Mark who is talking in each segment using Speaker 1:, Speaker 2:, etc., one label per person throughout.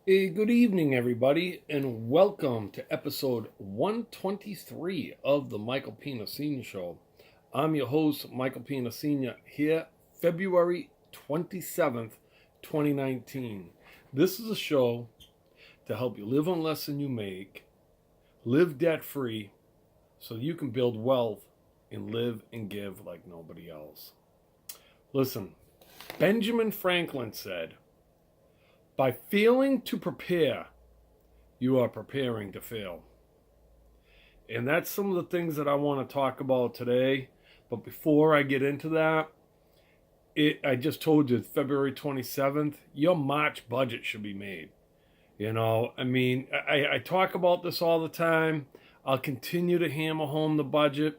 Speaker 1: Hey, good evening, everybody, and welcome to episode 123 of the Michael Pina Sr. Show. I'm your host, Michael Pina Sr., here February 27th, 2019. This is a show to help you live on less than you make, live debt free, so you can build wealth and live and give like nobody else. Listen, Benjamin Franklin said, by failing to prepare, you are preparing to fail. And that's some of the things that I want to talk about today. But before I get into that, I just told you February 27th, your March budget should be made. I talk about this all the time. I'll continue to hammer home the budget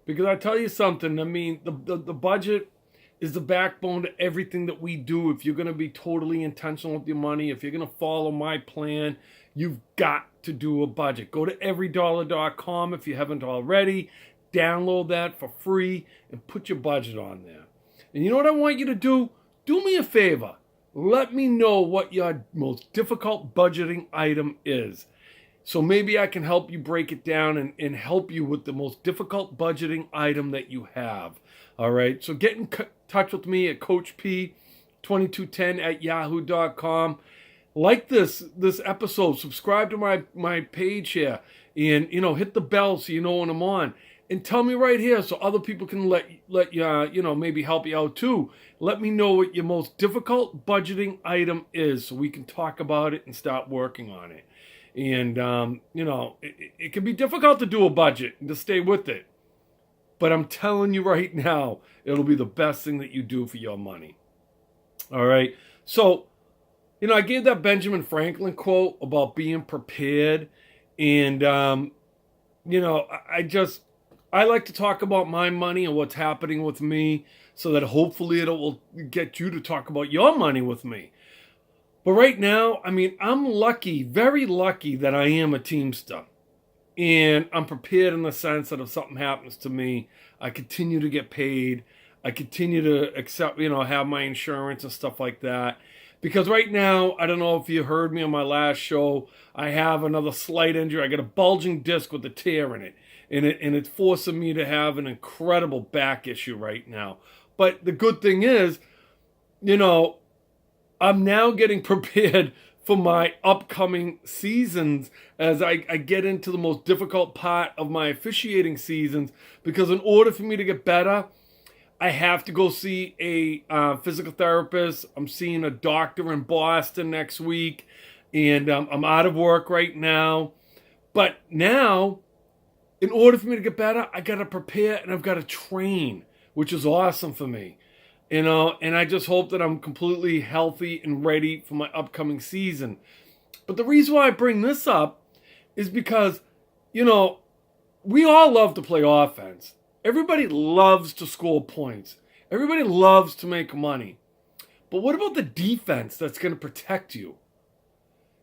Speaker 1: because I tell you something. The budget is the backbone to everything that we do. If you're going to be totally intentional with your money, if you're going to follow my plan, you've got to do a budget. Go to everydollar.com if you haven't already. Download that for free and put your budget on there. And you know what I want you to do? Do me a favor. Let me know what your most difficult budgeting item is. So maybe I can help you break it down and help you with the most difficult budgeting item that you have. All right. So get in touch with me at CoachP2210 at yahoo.com. Like this episode. Subscribe to my page here. And, hit the bell so you know when I'm on. And tell me right here so other people can let you, maybe help you out too. Let me know what your most difficult budgeting item is so we can talk about it and start working on it. And, it can be difficult to do a budget and to stay with it. But I'm telling you right now, it'll be the best thing that you do for your money. All right. So, I gave that Benjamin Franklin quote about being prepared. And, I like to talk about my money and what's happening with me so that hopefully it will get you to talk about your money with me. But right now, I'm lucky, very lucky that I am a Teamster. And I'm prepared in the sense that if something happens to me, I continue to get paid. I continue to accept, have my insurance and stuff like that. Because right now, I don't know if you heard me on my last show, I have another slight injury. I got a bulging disc with a tear in it. And it's forcing me to have an incredible back issue right now. But the good thing is, I'm now getting prepared for my upcoming seasons as I get into the most difficult part of my officiating seasons. Because in order for me to get better, I have to go see a physical therapist. I'm seeing a doctor in Boston next week. And I'm out of work right now. But now, in order for me to get better, I got to prepare and I've got to train, which is awesome for me. And I just hope that I'm completely healthy and ready for my upcoming season. But the reason why I bring this up is because, we all love to play offense. Everybody loves to score points. Everybody loves to make money. But what about the defense that's going to protect you?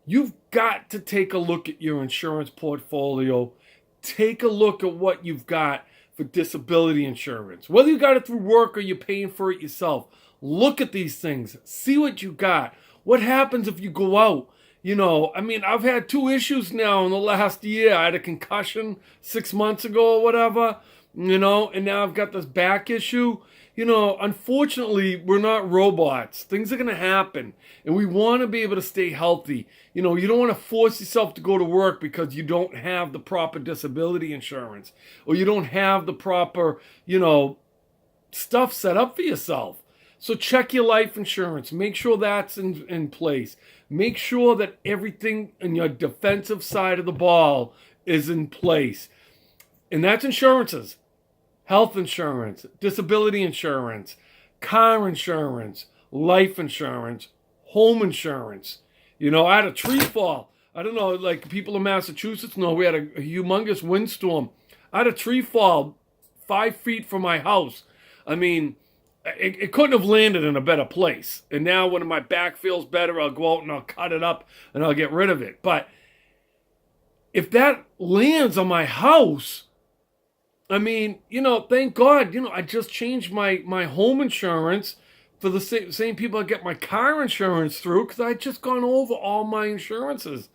Speaker 1: You've got to take a look at your insurance portfolio. Take a look at what you've got for disability insurance. Whether you got it through work or you're paying for it yourself, look at these things. See what you got. What happens if you go out? I've had 2 issues now in the last year. I had a concussion 6 months ago or whatever, and now I've got this back issue. Unfortunately, we're not robots. Things are going to happen. And we want to be able to stay healthy. You don't want to force yourself to go to work because you don't have the proper disability insurance. Or you don't have the proper, stuff set up for yourself. So check your life insurance. Make sure that's in place. Make sure that everything in your defensive side of the ball is in place. And that's insurances. Health insurance, disability insurance, car insurance, life insurance, home insurance. I had a tree fall. I don't know, like people in Massachusetts know, we had a humongous windstorm. I had a tree fall 5 feet from my house. It couldn't have landed in a better place. And now when my back feels better, I'll go out and I'll cut it up and I'll get rid of it. But if that lands on my house, thank God, I just changed my home insurance for the same people I get my car insurance through, because I just gone over all my insurances.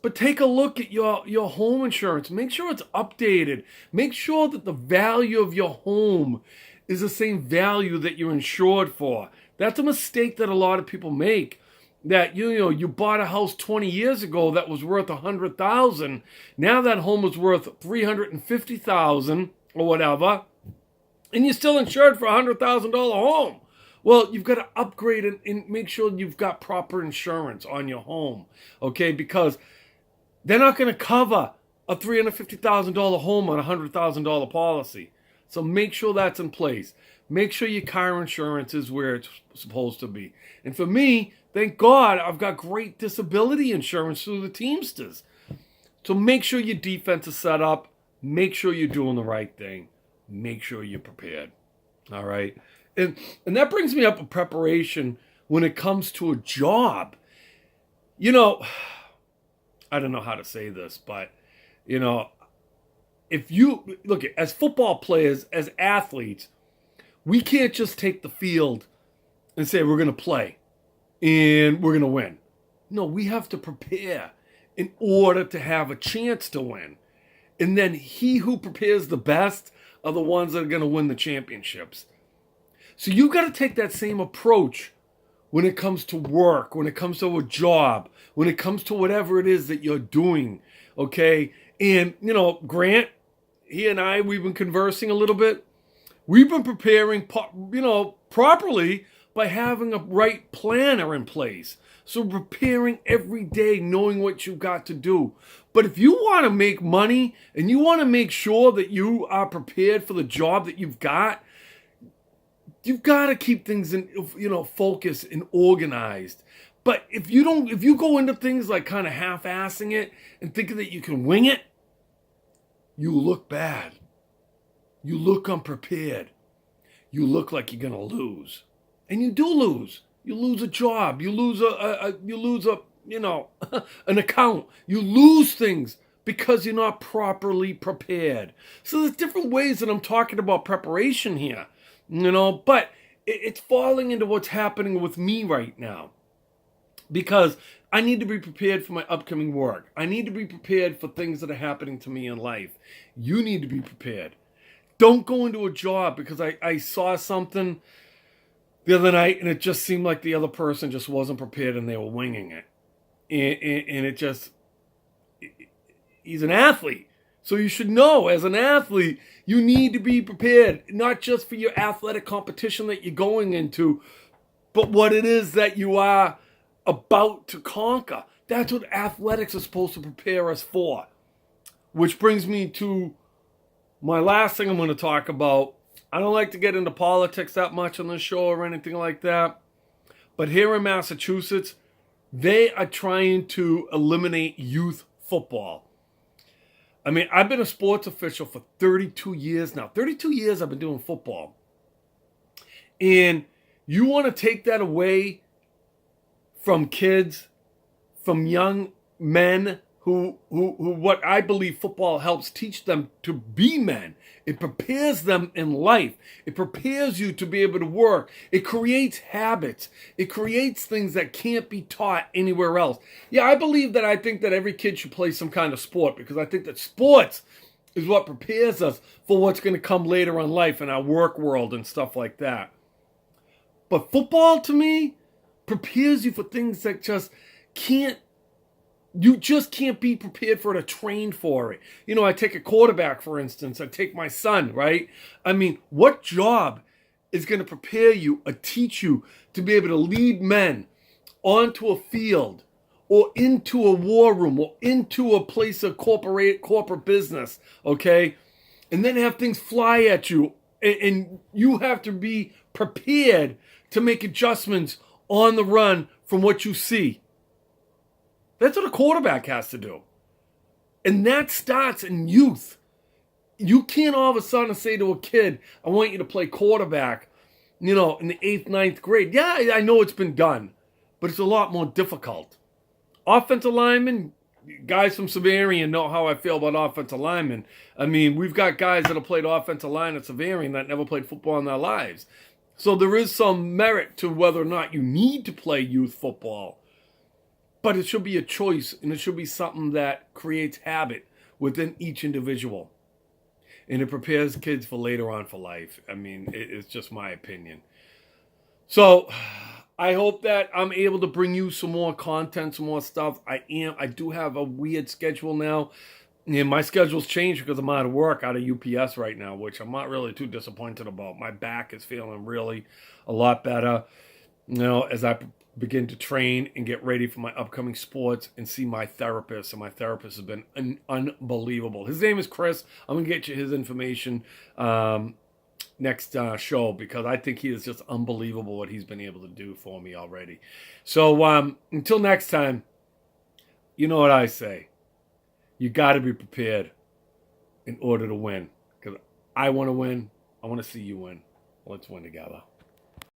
Speaker 1: But take a look at your home insurance. Make sure it's updated. Make sure that the value of your home is the same value that you're insured for. That's a mistake that a lot of people make. That you bought a house 20 years ago that was worth $100,000. Now that home is worth $350,000 or whatever, and you're still insured for a $100,000 home. Well, you've got to upgrade and make sure you've got proper insurance on your home, okay? Because they're not going to cover a $350,000 home on a $100,000 policy. So make sure that's in place. Make sure your car insurance is where it's supposed to be. And for me, thank God, I've got great disability insurance through the Teamsters. So make sure your defense is set up. Make sure you're doing the right thing. Make sure you're prepared. All right? And that brings me up with preparation when it comes to a job. I don't know how to say this, but, if you look as football players, as athletes, we can't just take the field and say we're going to play and we're going to win. No, we have to prepare in order to have a chance to win. And then he who prepares the best are the ones that are going to win the championships. So you've got to take that same approach when it comes to work, when it comes to a job, when it comes to whatever it is that you're doing, okay? And, Grant, he and I, we've been conversing a little bit. We've been preparing, properly by having a right planner in place. So preparing every day, knowing what you've got to do. But if you want to make money and you want to make sure that you are prepared for the job that you've got to keep things in, focused and organized. But if you go into things like kind of half-assing it and thinking that you can wing it, you look bad. You look unprepared. You look like you're going to lose. And you do lose. You lose a job. You lose an account. You lose things because you're not properly prepared. So there's different ways that I'm talking about preparation here. But it's falling into what's happening with me right now. Because I need to be prepared for my upcoming work. I need to be prepared for things that are happening to me in life. You need to be prepared. Don't go into a job because I saw something the other night and it just seemed like the other person just wasn't prepared and they were winging it. And it just, he's an athlete. So you should know, as an athlete, you need to be prepared, not just for your athletic competition that you're going into, but what it is that you are about to conquer. That's what athletics is supposed to prepare us for. Which brings me to my last thing I'm going to talk about. I don't like to get into politics that much on this show or anything like that. But here in Massachusetts, they are trying to eliminate youth football. I mean, I've been a sports official for 32 years now. 32 years I've been doing football. And you want to take that away from kids, from young men who what I believe football helps teach them to be men. It prepares them in life. It prepares you to be able to work. It creates habits. It creates things that can't be taught anywhere else. Yeah, I think that every kid should play some kind of sport because I think that sports is what prepares us for what's going to come later in life in our work world and stuff like that. But football, to me, prepares you for things that you just can't be prepared for it or trained for it. I take a quarterback, for instance. I take my son, right? I mean, what job is going to prepare you or teach you to be able to lead men onto a field or into a war room or into a place of corporate business, okay? And then have things fly at you and you have to be prepared to make adjustments on the run from what you see. That's what a quarterback has to do. And that starts in youth. You can't all of a sudden say to a kid, I want you to play quarterback, in the 8th, 9th grade. Yeah, I know it's been done, but it's a lot more difficult. Offensive linemen, guys from Severian know how I feel about offensive linemen. I mean, we've got guys that have played offensive line at Severian that never played football in their lives. So there is some merit to whether or not you need to play youth football. But it should be a choice, and it should be something that creates habit within each individual. And it prepares kids for later on for life. I mean, it's just my opinion. So I hope that I'm able to bring you some more content, some more stuff. I do have a weird schedule now. And my schedule's changed because I'm out of work, out of UPS right now, which I'm not really too disappointed about. My back is feeling really a lot better, as I begin to train and get ready for my upcoming sports and see my therapist. And my therapist has been unbelievable. His name is Chris. I'm going to get you his information next show, because I think he is just unbelievable what he's been able to do for me already. So until next time, you know what I say. You got to be prepared in order to win. Because I want to win. I want to see you win. Let's win together.